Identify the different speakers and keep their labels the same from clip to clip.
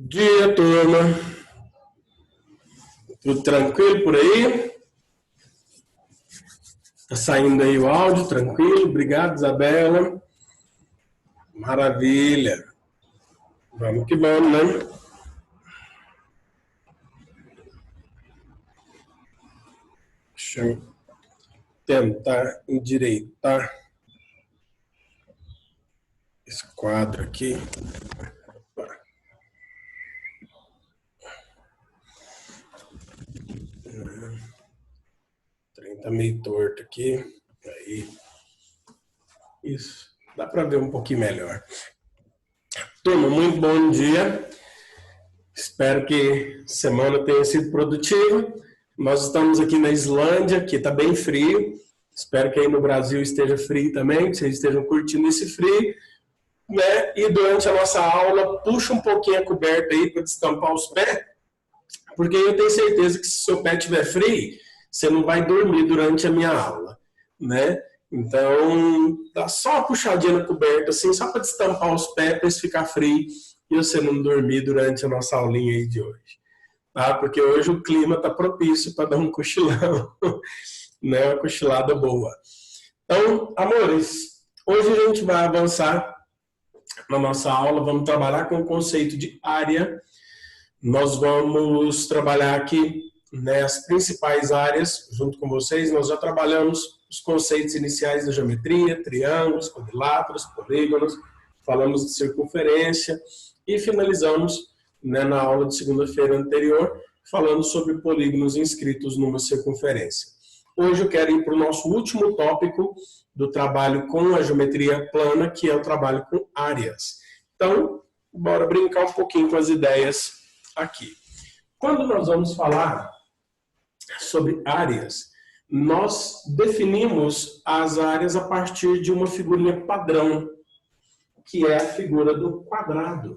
Speaker 1: Dia, turma. Tudo tranquilo por aí? Tá saindo aí o áudio, tranquilo? Obrigado, Isabela. Maravilha. Vamos que vamos, né? Deixa eu tentar endireitar esse quadro aqui. O trem tá meio torto aqui. Aí. Isso. Dá para ver um pouquinho melhor. Turma, muito bom dia. Espero que a semana tenha sido produtiva. Nós estamos aqui na Islândia, que está bem frio. Espero que aí no Brasil esteja frio também, que vocês estejam curtindo esse frio. Né? E durante a nossa aula, puxa um pouquinho a coberta aí para destampar os pés, porque eu tenho certeza que se o seu pé estiver frio, você não vai dormir durante a minha aula, né? Então, dá só uma puxadinha na coberta, assim, só para destampar os pés, para eles ficar frio e você não dormir durante a nossa aulinha aí de hoje. Tá? Porque hoje o clima está propício para dar um cochilão, né? Uma cochilada boa. Então, amores, hoje a gente vai avançar na nossa aula, vamos trabalhar com o conceito de área. Nós vamos trabalhar aqui, né, as principais áreas, junto com vocês. Nós já trabalhamos os conceitos iniciais da geometria, triângulos, quadriláteros, polígonos, falamos de circunferência e finalizamos, né, na aula de segunda-feira anterior, falando sobre polígonos inscritos numa circunferência. Hoje eu quero ir para o nosso último tópico do trabalho com a geometria plana, que é o trabalho com áreas. Então, bora brincar um pouquinho com as ideias aqui. Quando nós vamos falar sobre áreas, nós definimos as áreas a partir de uma figurinha padrão, que é a figura do quadrado.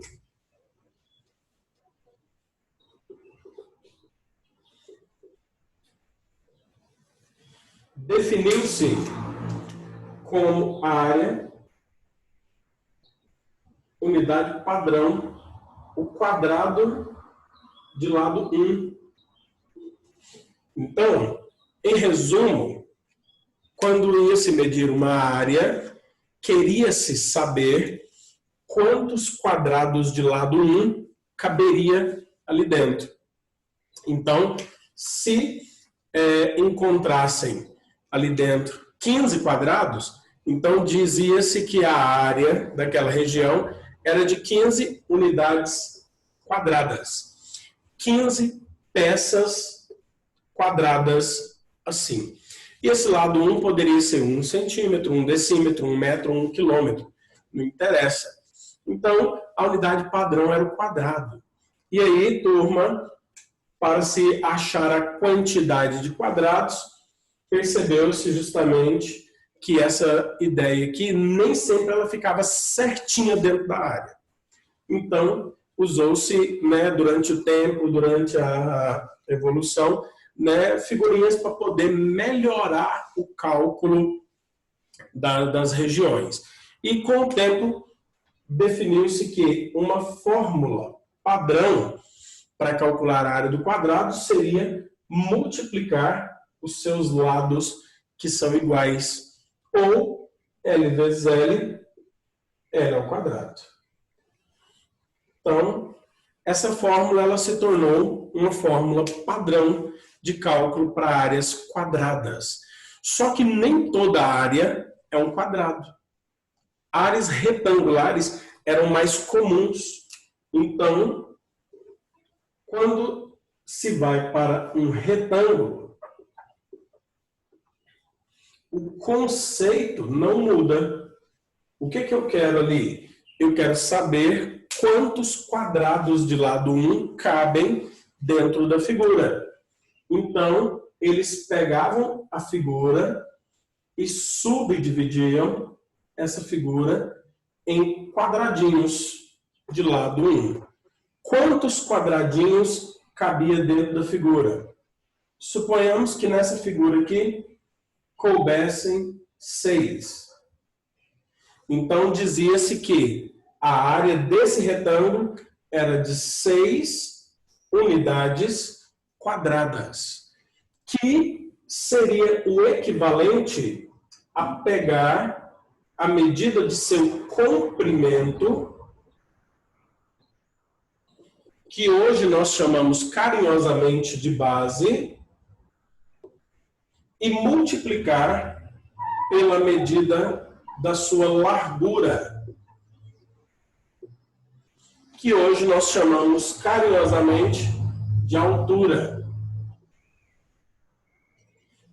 Speaker 1: Definiu-se como área, unidade padrão, o quadrado de lado 1. Então, em resumo, quando ia se medir uma área, queria-se saber quantos quadrados de lado 1 caberia ali dentro. Então, se encontrassem ali dentro 15 quadrados, então dizia-se que a área daquela região era de 15 unidades quadradas. 15 peças quadradas assim. E esse lado 1 poderia ser 1 centímetro, 1 decímetro, 1 metro, 1 quilômetro. Não interessa. Então, a unidade padrão era o quadrado. E aí, turma, para se achar a quantidade de quadrados, percebeu-se justamente que essa ideia aqui nem sempre ela ficava certinha dentro da área. Então, usou-se, né, durante o tempo, durante a evolução, né, figurinhas para poder melhorar o cálculo das regiões. E com o tempo, definiu-se que uma fórmula padrão para calcular a área do quadrado seria multiplicar os seus lados que são iguais, ou L vezes L, L ao quadrado. Então, essa fórmula ela se tornou uma fórmula padrão de cálculo para áreas quadradas. Só que nem toda área é um quadrado. Áreas retangulares eram mais comuns. Então, quando se vai para um retângulo, o conceito não muda. O que eu quero ali? Eu quero saber quantos quadrados de lado 1 cabem dentro da figura. Então, eles pegavam a figura e subdividiam essa figura em quadradinhos de lado 1. Quantos quadradinhos cabia dentro da figura? Suponhamos que nessa figura aqui coubessem 6. Então, dizia-se que a área desse retângulo era de 6 unidades quadradas, que seria o equivalente a pegar a medida de seu comprimento, que hoje nós chamamos carinhosamente de base, e multiplicar pela medida da sua largura, que hoje nós chamamos carinhosamente de altura.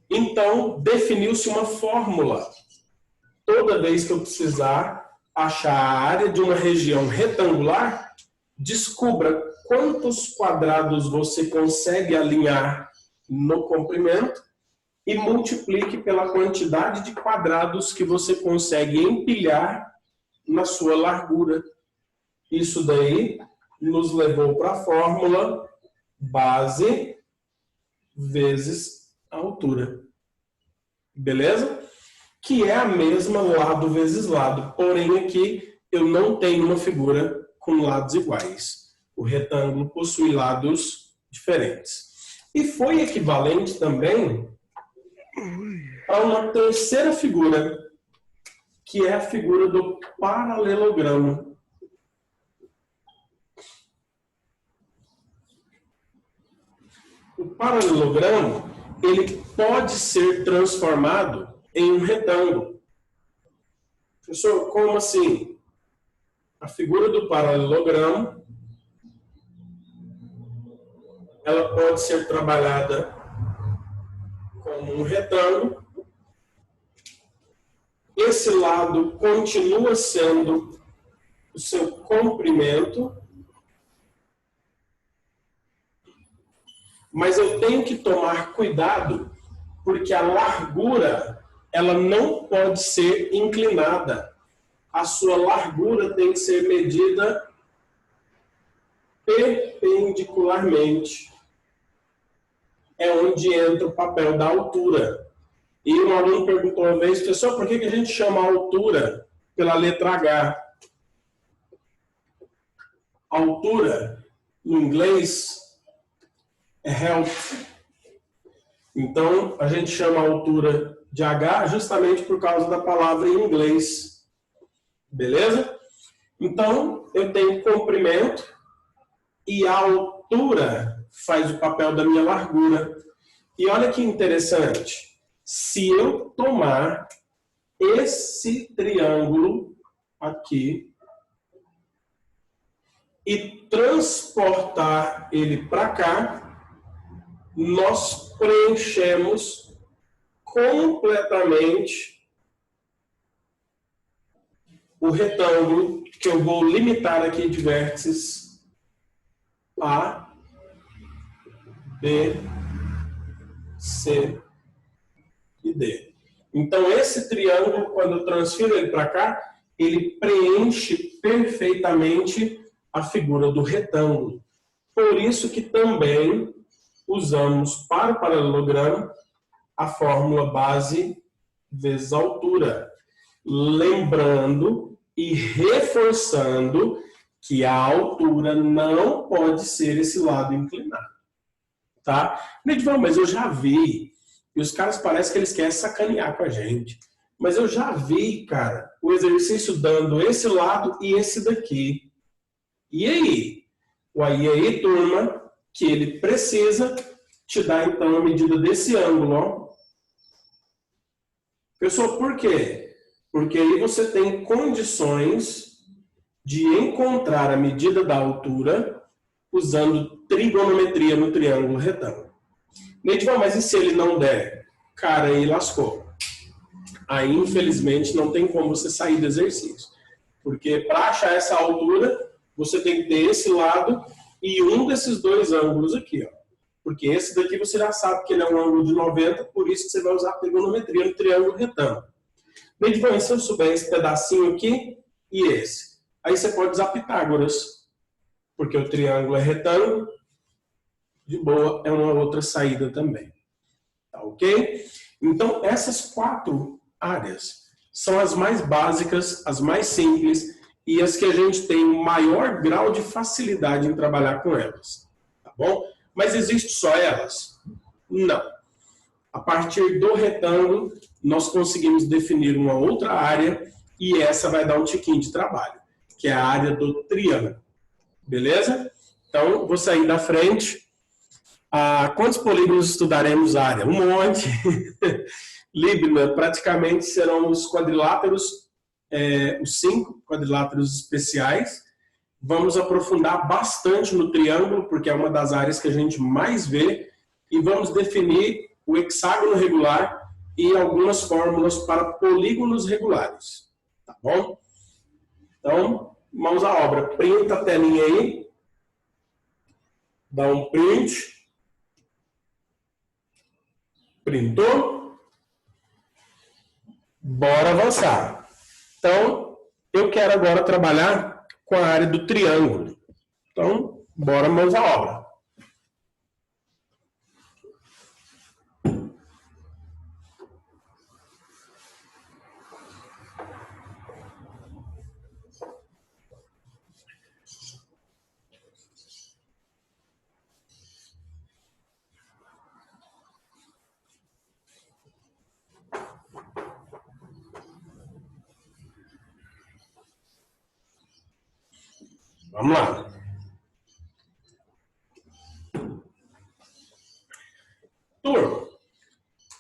Speaker 1: Então, definiu-se uma fórmula. Toda vez que eu precisar achar a área de uma região retangular, descubra quantos quadrados você consegue alinhar no comprimento e multiplique pela quantidade de quadrados que você consegue empilhar na sua largura. Isso daí nos levou para a fórmula base vezes altura. Beleza? Que é a mesma lado vezes lado. Porém, aqui eu não tenho uma figura com lados iguais. O retângulo possui lados diferentes. E foi equivalente também a uma terceira figura, que é a figura do paralelogramo. O paralelogramo, ele pode ser transformado em um retângulo. Professor, como assim? A figura do paralelogramo, ela pode ser trabalhada como um retângulo. Esse lado continua sendo o seu comprimento, mas eu tenho que tomar cuidado, porque a largura, ela não pode ser inclinada. A sua largura tem que ser medida perpendicularmente. É onde entra o papel da altura. E um aluno perguntou uma vez, professor, por que a gente chama a altura pela letra H? A altura, no inglês, é height. Então, a gente chama a altura de H justamente por causa da palavra em inglês. Beleza? Então, eu tenho comprimento e a altura faz o papel da minha largura. E olha que interessante. Se eu tomar esse triângulo aqui e transportar ele para cá, nós preenchemos completamente o retângulo, que eu vou limitar aqui de vértices A, B, C e D. Então, esse triângulo, quando eu transfiro ele para cá, ele preenche perfeitamente a figura do retângulo. Por isso que também usamos para o paralelogramo a fórmula base vezes altura. Lembrando e reforçando que a altura não pode ser esse lado inclinado. Tá? Mas eu já vi, e os caras parecem que eles querem sacanear com a gente, mas eu já vi, cara, o exercício dando esse lado e esse daqui. E aí? E aí, turma, que ele precisa te dar, então, a medida desse ângulo, ó. Pessoal, por quê? Porque aí você tem condições de encontrar a medida da altura usando trigonometria no triângulo retângulo. Mas e se ele não der? Cara, aí lascou. Aí, infelizmente, não tem como você sair do exercício. Porque para achar essa altura, você tem que ter esse lado e um desses dois ângulos aqui, ó. Porque esse daqui você já sabe que ele é um ângulo de 90, por isso que você vai usar a trigonometria no triângulo retângulo. Se eu souber esse pedacinho aqui e esse, aí você pode usar Pitágoras, porque o triângulo é retângulo, de boa, é uma outra saída também. Tá ok? Então, essas 4 áreas são as mais básicas, as mais simples e as que a gente tem maior grau de facilidade em trabalhar com elas. Tá bom? Mas existe só elas? Não. A partir do retângulo, nós conseguimos definir uma outra área e essa vai dar um tiquinho de trabalho, que é a área do triângulo. Beleza? Então, vou sair da frente. Quantos polígonos estudaremos a área? Um monte. Líbana, praticamente serão os quadriláteros, os 5 quadriláteros especiais. Vamos aprofundar bastante no triângulo, porque é uma das áreas que a gente mais vê, e vamos definir o hexágono regular e algumas fórmulas para polígonos regulares. Tá bom? Então, mãos à obra. Printa a telinha aí. Dá um print. Printou? Bora avançar. Então, eu quero agora trabalhar com a área do triângulo. Então, bora mãos à obra. Vamos lá. Turma,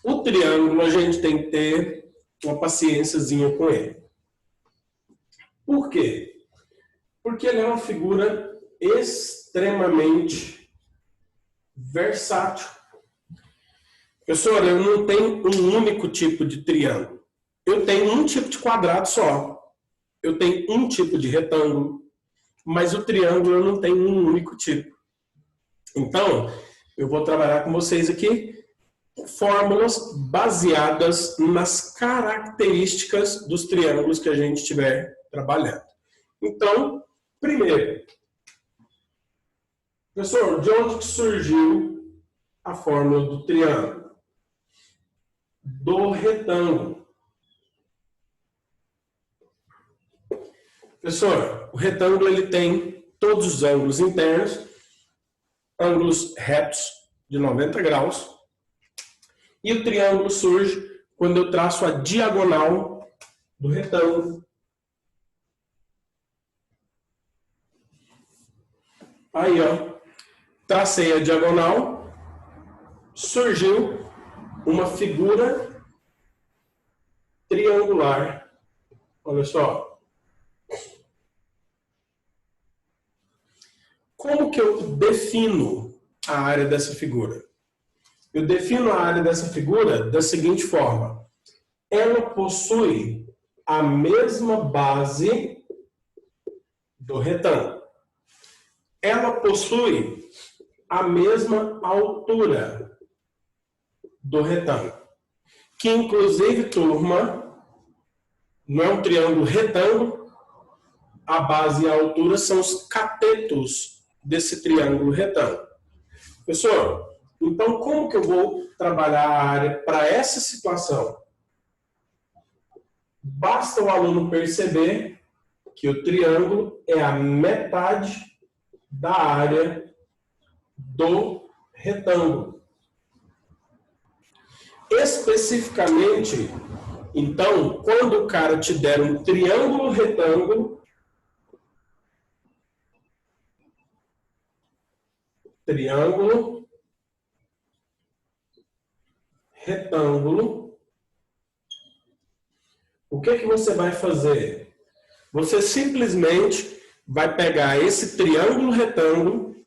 Speaker 1: o triângulo a gente tem que ter uma paciênciazinha com ele. Por quê? Porque ele é uma figura extremamente versátil. Professor, eu não tenho um único tipo de triângulo. Eu tenho um tipo de quadrado só. Eu tenho um tipo de retângulo. Mas o triângulo eu não tenho um único tipo. Então, eu vou trabalhar com vocês aqui fórmulas baseadas nas características dos triângulos que a gente estiver trabalhando. Então, primeiro, professor, de onde surgiu a fórmula do triângulo? Do retângulo. Professor, o retângulo ele tem todos os ângulos internos, ângulos retos de 90 graus, e o triângulo surge quando eu traço a diagonal do retângulo. Aí, ó, tracei a diagonal, surgiu uma figura triangular. Olha só. Como que eu defino a área dessa figura? Eu defino a área dessa figura da seguinte forma. Ela possui a mesma base do retângulo. Ela possui a mesma altura do retângulo. Que, inclusive, turma, não é um triângulo retângulo, a base e a altura são os catetos desse triângulo retângulo. Professor, então como que eu vou trabalhar a área para essa situação? Basta o aluno perceber que o triângulo é a metade da área do retângulo. Especificamente, então, quando o cara te der um triângulo retângulo, retângulo, o que você vai fazer? Você simplesmente vai pegar esse triângulo retângulo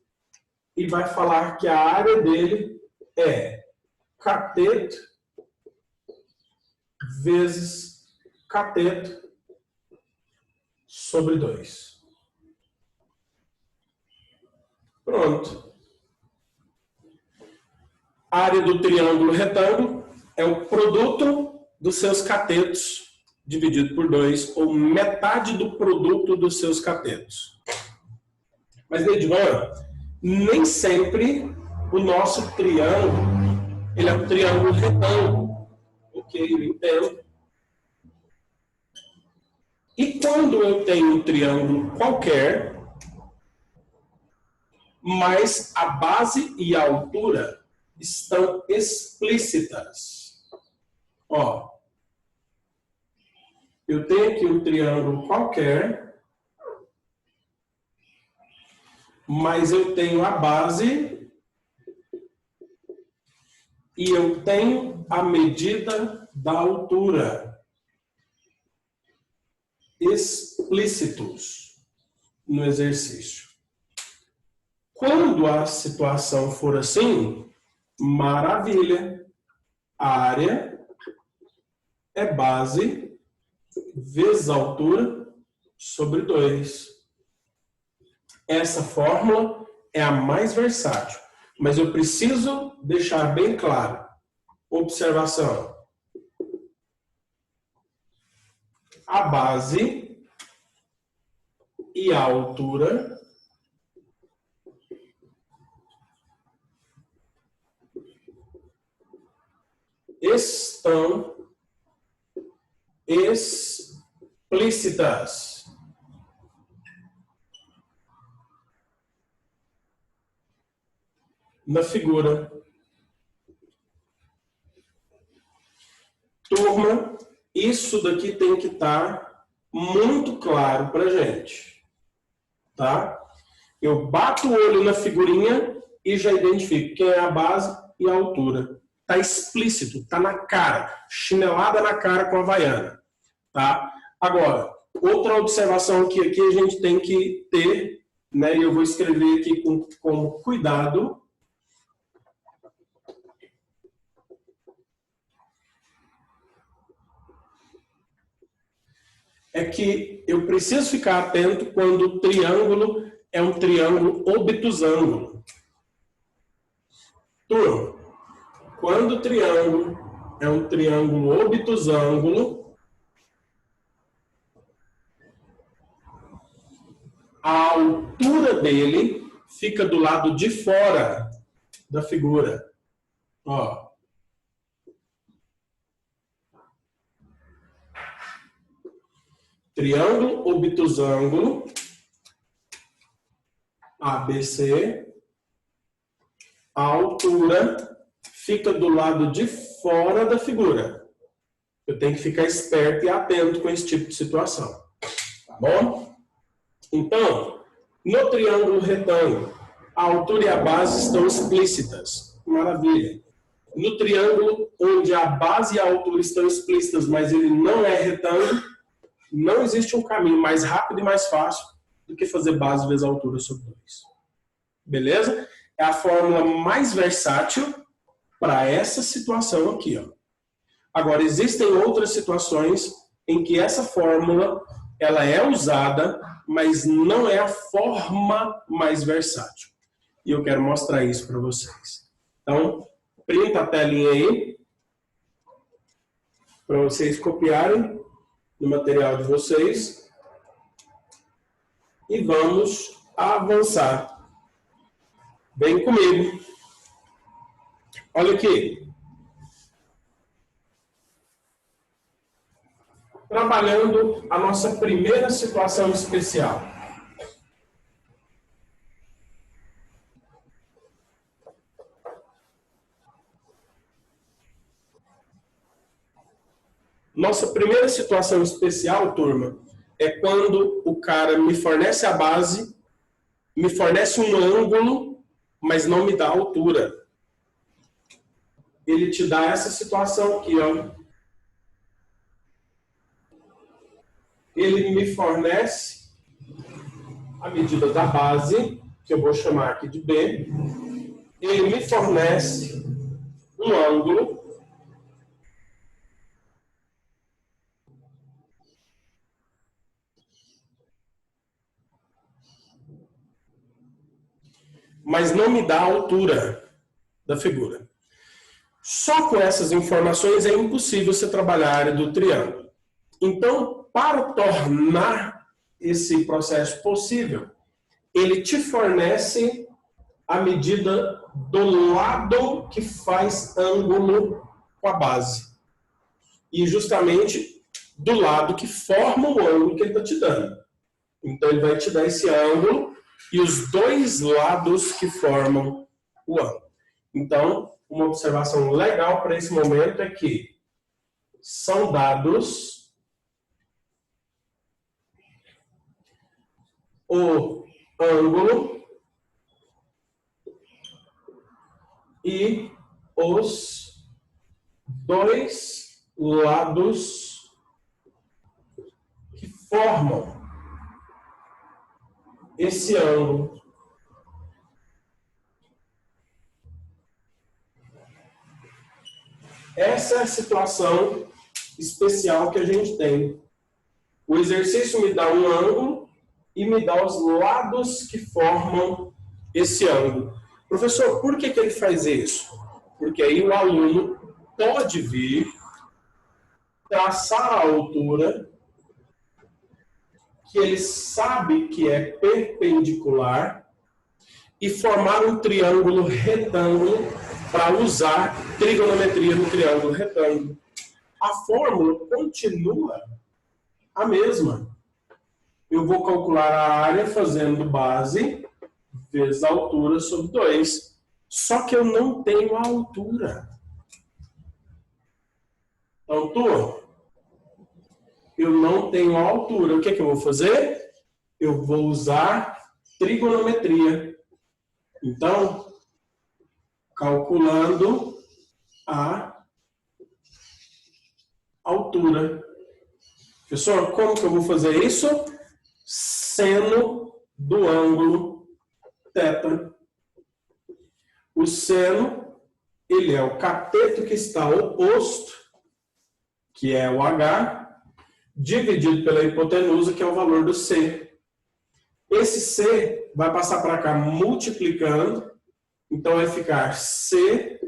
Speaker 1: e vai falar que a área dele é cateto vezes cateto sobre 2. Pronto. A área do triângulo retângulo é o produto dos seus catetos dividido por 2, ou metade do produto dos seus catetos. Mas, Nedivan, nem sempre o nosso triângulo ele é um triângulo retângulo. Ok, eu entendo. E quando eu tenho um triângulo qualquer, mas a base e a altura estão explícitas. Ó, eu tenho aqui um triângulo qualquer, mas eu tenho a base e eu tenho a medida da altura. Explícitos no exercício. Quando a situação for assim, maravilha. A área é base vezes altura sobre 2. Essa fórmula é a mais versátil, mas eu preciso deixar bem claro. Observação. A base e a altura estão explícitas. Na figura. Turma, isso daqui tem que estar muito claro para a gente. Tá? Eu bato o olho na figurinha e já identifico quem é a base e a altura. Está explícito, está na cara, chinelada na cara com a havaiana. Tá? Agora, outra observação que aqui a gente tem que ter, né, e eu vou escrever aqui com cuidado. É que eu preciso ficar atento quando o triângulo é um triângulo obtusângulo. Turma, quando o triângulo é um triângulo obtusângulo, a altura dele fica do lado de fora da figura. Ó. Triângulo obtusângulo ABC, a altura fica do lado de fora da figura. Eu tenho que ficar esperto e atento com esse tipo de situação. Tá bom? Então, no triângulo retângulo, a altura e a base estão explícitas. Maravilha. No triângulo onde a base e a altura estão explícitas, mas ele não é retângulo, não existe um caminho mais rápido e mais fácil do que fazer base vezes altura sobre 2. Beleza? É a fórmula mais versátil para essa situação aqui. Ó. Agora, existem outras situações em que essa fórmula ela é usada, mas não é a forma mais versátil. E eu quero mostrar isso para vocês. Então, printa a telinha aí, para vocês copiarem no material de vocês. E vamos avançar. Vem comigo. Olha aqui. Trabalhando a nossa primeira situação especial. Nossa primeira situação especial, turma, é quando o cara me fornece a base, me fornece um ângulo, mas não me dá altura. Ele te dá essa situação aqui, ó. Ele me fornece a medida da base, que eu vou chamar aqui de B. Ele me fornece um ângulo. Mas não me dá a altura da figura. Só com essas informações é impossível você trabalhar a área do triângulo. Então, para tornar esse processo possível, ele te fornece a medida do lado que faz ângulo com a base. E justamente do lado que forma o ângulo que ele está te dando. Então, ele vai te dar esse ângulo e os dois lados que formam o ângulo. Então, uma observação legal para esse momento é que são dados o ângulo e os dois lados que formam esse ângulo. Essa é a situação especial que a gente tem. O exercício me dá um ângulo e me dá os lados que formam esse ângulo. Professor, por que ele faz isso? Porque aí o aluno pode vir, traçar a altura que ele sabe que é perpendicular e formar um triângulo retângulo para usar trigonometria no triângulo retângulo. A fórmula continua a mesma. Eu vou calcular a área fazendo base vezes a altura sobre 2. Só que eu não tenho a altura. Então, turma, eu não tenho a altura. O que eu vou fazer? Eu vou usar trigonometria. Então, calculando a altura. Professor, como que eu vou fazer isso? Seno do ângulo θ. O seno, ele é o cateto que está oposto, que é o H, dividido pela hipotenusa, que é o valor do C. Esse C vai passar para cá multiplicando, então vai ficar C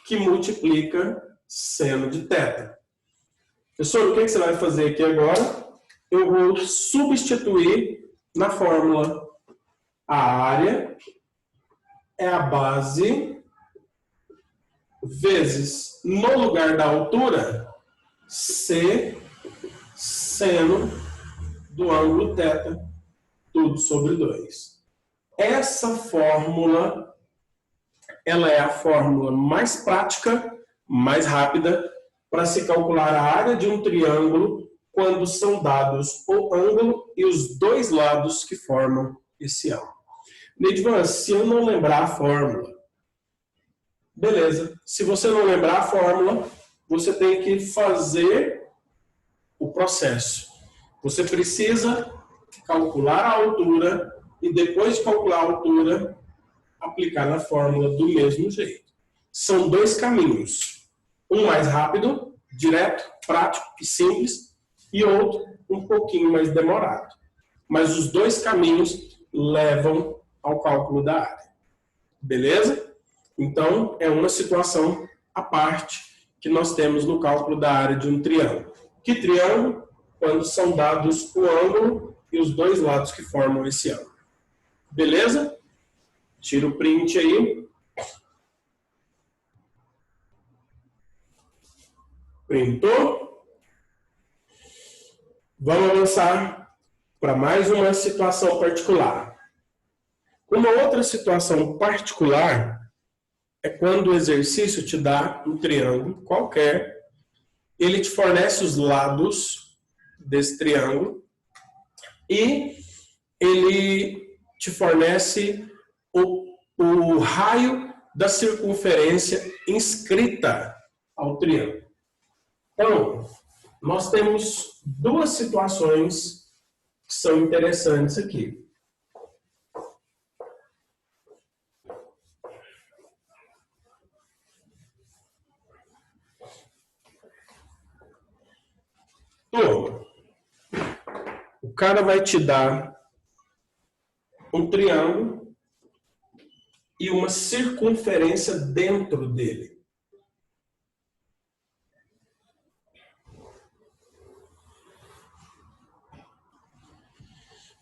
Speaker 1: que multiplica seno de θ. Professor, o que você vai fazer aqui agora? Eu vou substituir na fórmula. A área é a base vezes, no lugar da altura, C seno do ângulo θ, tudo sobre 2. Essa fórmula, ela é a fórmula mais prática, mais rápida, para se calcular a área de um triângulo quando são dados o ângulo e os dois lados que formam esse ângulo. Neidvan, se eu não lembrar a fórmula, beleza. Se você não lembrar a fórmula, você tem que fazer o processo. Você precisa calcular a altura e depois de calcular a altura, aplicar na fórmula do mesmo jeito. São dois caminhos. Um mais rápido, direto, prático e simples, e outro um pouquinho mais demorado. Mas os dois caminhos levam ao cálculo da área. Beleza? Então, é uma situação à parte que nós temos no cálculo da área de um triângulo. Que triângulo? Quando são dados o ângulo e os dois lados que formam esse ângulo. Beleza? Tira o print aí. Printou? Vamos avançar para mais uma situação particular. Uma outra situação particular é quando o exercício te dá um triângulo qualquer, ele te fornece os lados desse triângulo e ele te fornece o raio da circunferência inscrita ao triângulo. Então, nós temos duas situações que são interessantes aqui. O cara vai te dar um triângulo e uma circunferência dentro dele.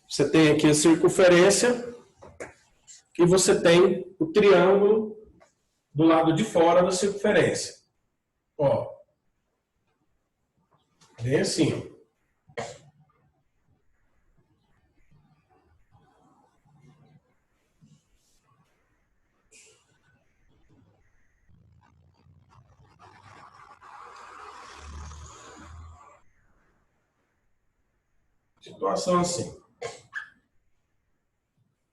Speaker 1: Você tem aqui a circunferência e você tem o triângulo do lado de fora da circunferência. Ó. Bem assim, ó. Situação assim.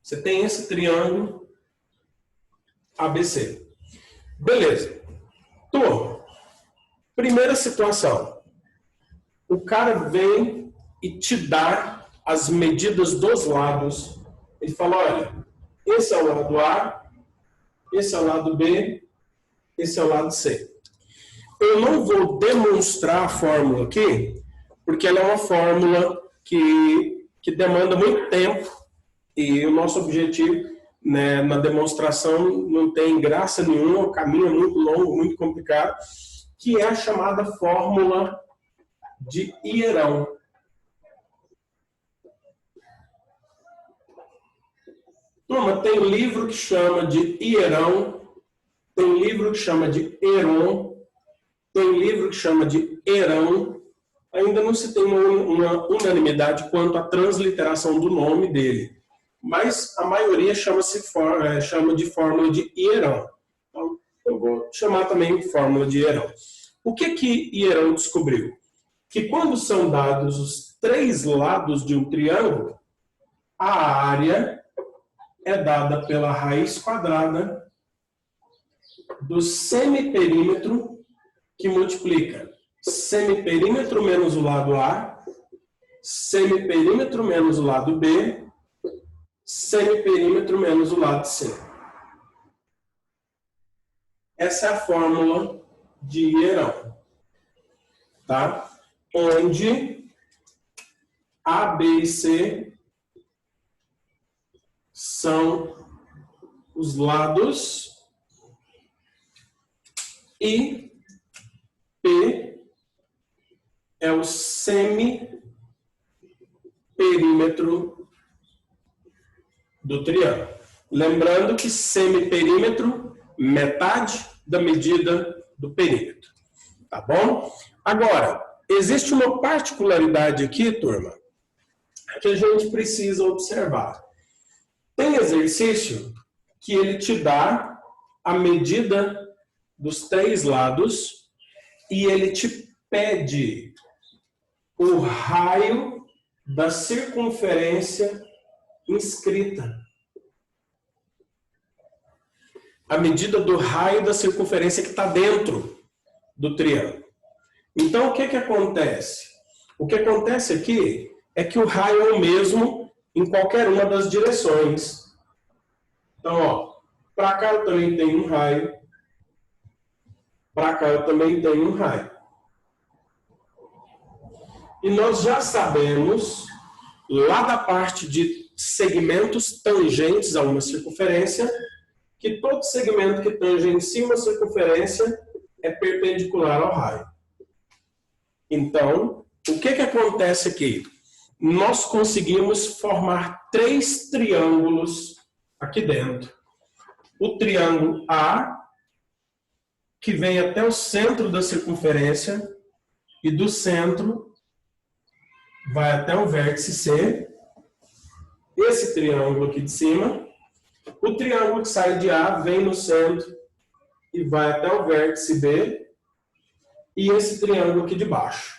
Speaker 1: Você tem esse triângulo ABC. Beleza. Primeira situação. O cara vem e te dá as medidas dos lados. Ele fala, olha, esse é o lado A, esse é o lado B, esse é o lado C. Eu não vou demonstrar a fórmula aqui, porque ela é uma fórmula que demanda muito tempo e o nosso objetivo, né, na demonstração não tem graça nenhuma, o caminho é muito longo, muito complicado, que é a chamada fórmula de hierão. Turma, tem livro que chama de hierão, tem livro que chama de heron, tem livro que chama de herão. Ainda não se tem uma unanimidade quanto à transliteração do nome dele, mas a maioria chama de fórmula de hierão. Então, eu vou chamar também de fórmula de hierão. O que Hierão descobriu? Que quando são dados os 3 lados de um triângulo, a área é dada pela raiz quadrada do semiperímetro, que multiplica semiperímetro menos o lado A, semiperímetro menos o lado B, semiperímetro menos o lado C. Essa é a fórmula de Hierão, tá? Onde A, B e C são os lados e P é o semiperímetro do triângulo. Lembrando que semiperímetro, metade da medida do perímetro. Tá bom? Agora, existe uma particularidade aqui, turma, que a gente precisa observar. Tem exercício que ele te dá a medida dos 3 lados e ele te pede o raio da circunferência inscrita. A medida do raio da circunferência que está dentro do triângulo. Então, o que acontece? O que acontece aqui é que o raio é o mesmo em qualquer uma das direções. Então, ó, para cá eu também tenho um raio, para cá eu também tenho um raio. E nós já sabemos, lá da parte de segmentos tangentes a uma circunferência, que todo segmento que tangencia uma circunferência é perpendicular ao raio. Então, o que acontece aqui? Nós conseguimos formar 3 triângulos aqui dentro. O triângulo A, que vem até o centro da circunferência, e do centro vai até o vértice C. Esse triângulo aqui de cima. O triângulo que sai de A vem no centro e vai até o vértice B. E esse triângulo aqui de baixo.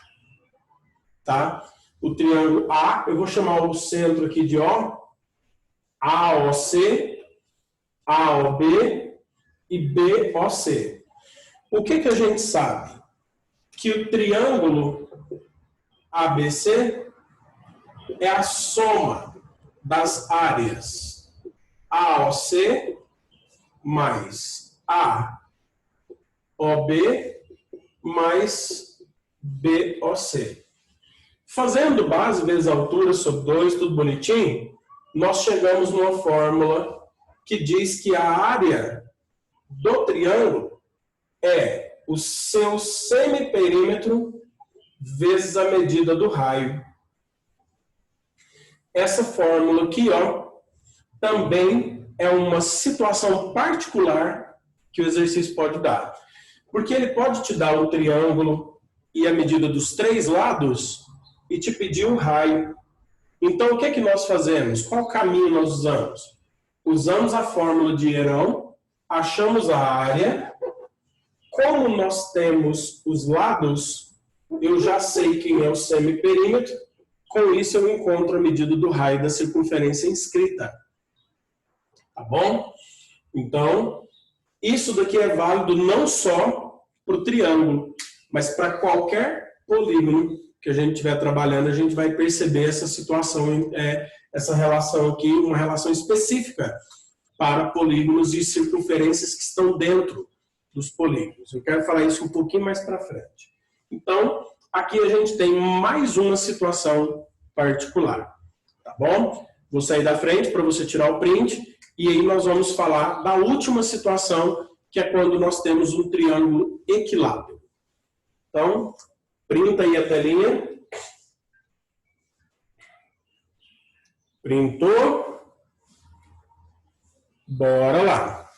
Speaker 1: Tá? O triângulo A, eu vou chamar o centro aqui de O, AOC, AOB e BOC. O que a gente sabe? Que o triângulo ABC é a soma das áreas AOC mais AOB mais BOC. Fazendo base vezes altura sobre 2, tudo bonitinho, nós chegamos numa fórmula que diz que a área do triângulo é o seu semiperímetro vezes a medida do raio. Essa fórmula aqui, ó, também é uma situação particular que o exercício pode dar. Porque ele pode te dar o triângulo e a medida dos 3 lados e te pedir um raio. Então, o que nós fazemos? Qual caminho nós usamos? Usamos a fórmula de Hierão, achamos a área. Como nós temos os lados, eu já sei quem é o semiperímetro. Com isso, eu encontro a medida do raio da circunferência inscrita. Tá bom? Então, isso daqui é válido não só para o triângulo, mas para qualquer polígono que a gente estiver trabalhando, a gente vai perceber essa situação, essa relação aqui, uma relação específica para polígonos e circunferências que estão dentro dos polígonos. Eu quero falar isso um pouquinho mais para frente. Então, aqui a gente tem mais uma situação particular, tá bom? Vou sair da frente para você tirar o print e aí nós vamos falar da última situação, que é quando nós temos um triângulo equilátero. Então, printa aí a telinha. Printou. Bora lá.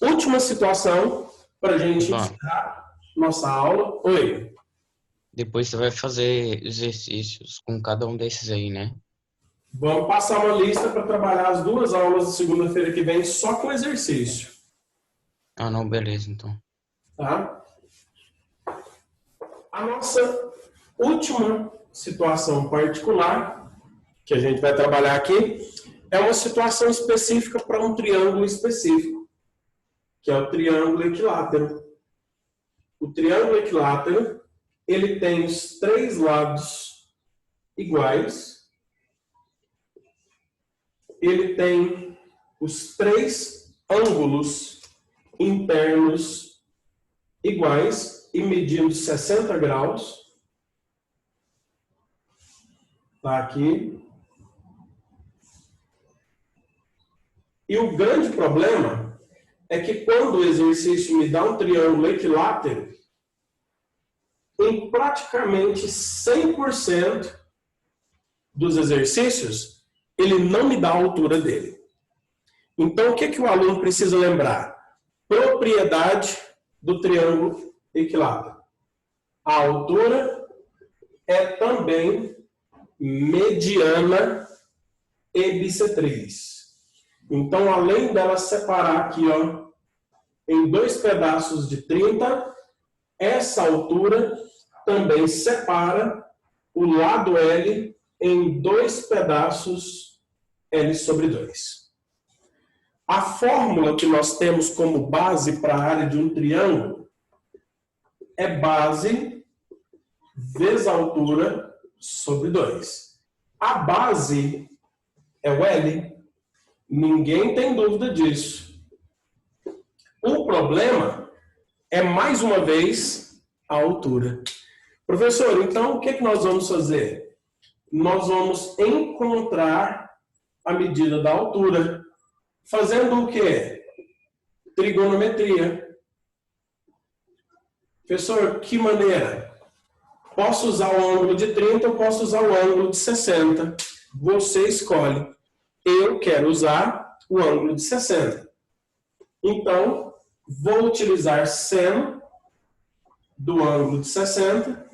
Speaker 1: Última situação para a gente encerrar nossa aula. Oi.
Speaker 2: Depois você vai fazer exercícios com cada um desses aí, né?
Speaker 1: Vamos passar uma lista para trabalhar as 2 aulas de segunda-feira que vem só com exercício.
Speaker 2: Ah, não, beleza, então.
Speaker 1: Tá? A nossa última situação particular, que a gente vai trabalhar aqui, é uma situação específica para um triângulo específico, que é o triângulo equilátero. O triângulo equilátero, ele tem os 3 lados iguais, ele tem os 3 ângulos internos iguais e medindo 60 graus. Tá aqui. E o grande problema é que quando o exercício me dá um triângulo equilátero, em praticamente 100% dos exercícios, ele não me dá a altura dele. Então, o que o aluno precisa lembrar? Propriedade do triângulo equilátero. A altura é também mediana e bissetriz. Então, além dela separar aqui, ó, em 2 pedaços de 30, essa altura também separa o lado L em 2 pedaços L sobre 2. A fórmula que nós temos como base para a área de um triângulo é base vezes a altura sobre 2. A base é o L. Ninguém tem dúvida disso. O problema é, mais uma vez, a altura. Professor, então o que nós vamos fazer? Nós vamos encontrar a medida da altura. Fazendo o quê? Trigonometria. Professor, que maneira? Posso usar o ângulo de 30 ou posso usar o ângulo de 60? Você escolhe. Eu quero usar o ângulo de 60. Então, vou utilizar seno do ângulo de 60,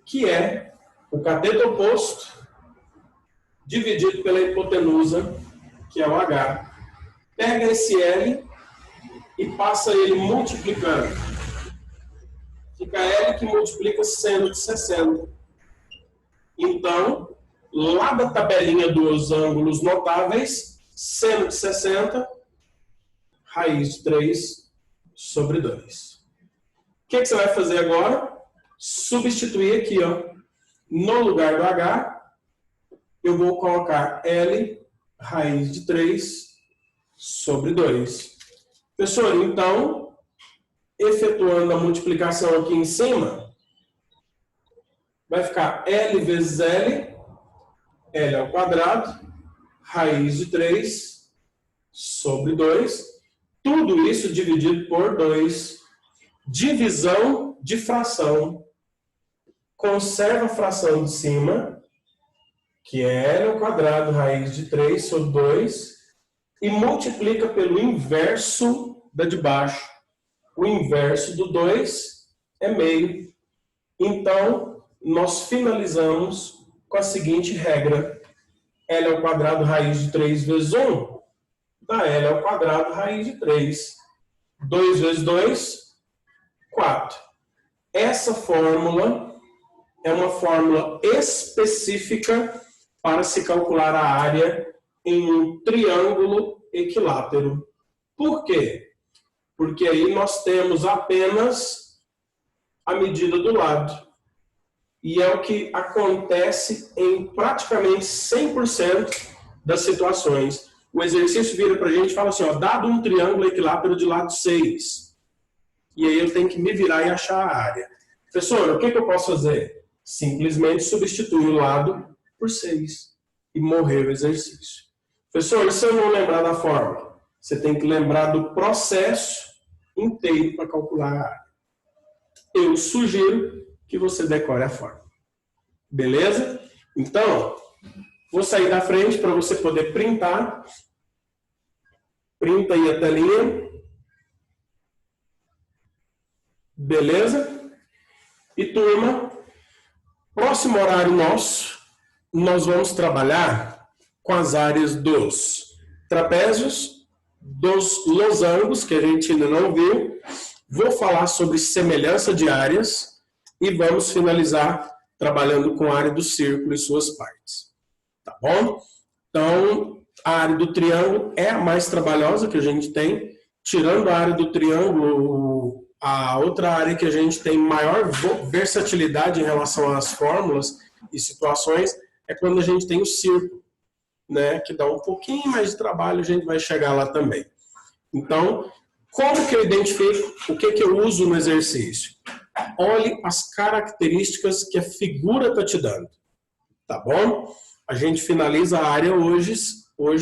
Speaker 1: que é o cateto oposto dividido pela hipotenusa, que é o H. Pega esse L e passa ele multiplicando. Fica L que multiplica seno de 60. Então, lá da tabelinha dos ângulos notáveis, seno de 60, raiz de 3 sobre 2. O que você vai fazer agora? Substituir aqui, ó, no lugar do H, eu vou colocar L raiz de 3 sobre 2. Professor, então, efetuando a multiplicação aqui em cima, vai ficar L vezes L, L ao quadrado, raiz de 3 sobre 2. Tudo isso dividido por 2. Divisão de fração. Conserva a fração de cima, que é L ao quadrado, raiz de 3 sobre 2, e multiplica pelo inverso da de baixo. O inverso do 2 é meio. Então, nós finalizamos com a seguinte regra. L ao quadrado, raiz de 3 vezes 1, dá L ao quadrado, raiz de 3. 2 vezes 2, 4. Essa fórmula é uma fórmula específica para se calcular a área em um triângulo equilátero. Por quê? Porque aí nós temos apenas a medida do lado. E é o que acontece em praticamente 100% das situações. O exercício vira para a gente e fala assim, ó, dado um triângulo equilátero de lado 6. E aí eu tenho que me virar e achar a área. Professor, o que eu posso fazer? Simplesmente substituir o lado por 6 e morrer o exercício. Professor, e se eu não lembrar da fórmula? Você tem que lembrar do processo inteiro para calcular a área. Eu sugiro que você decore a fórmula. Beleza? Então, vou sair da frente para você poder printar. Printa aí a telinha. Beleza? E turma, próximo horário nosso, nós vamos trabalhar com as áreas dos trapézios, dos losangos, que a gente ainda não viu. Vou falar sobre semelhança de áreas e vamos finalizar trabalhando com a área do círculo e suas partes. Tá bom? Então, a área do triângulo é a mais trabalhosa que a gente tem. Tirando a área do triângulo, a outra área que a gente tem maior versatilidade em relação às fórmulas e situações é quando a gente tem o círculo, né? Que dá um pouquinho mais de trabalho, a gente vai chegar lá também. Então, como que eu identifico o que eu uso no exercício? Olhe as características que a figura está te dando, tá bom? A gente finaliza a área hoje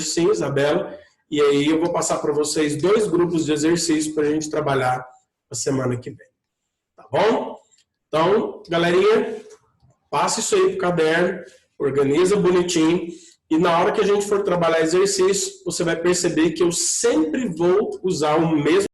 Speaker 1: sim, Isabela, e aí eu vou passar para vocês 2 grupos de exercícios para a gente trabalhar a semana que vem, tá bom? Então, galerinha, passa isso aí para o caderno, organiza bonitinho, e na hora que a gente for trabalhar exercício, você vai perceber que eu sempre vou usar o mesmo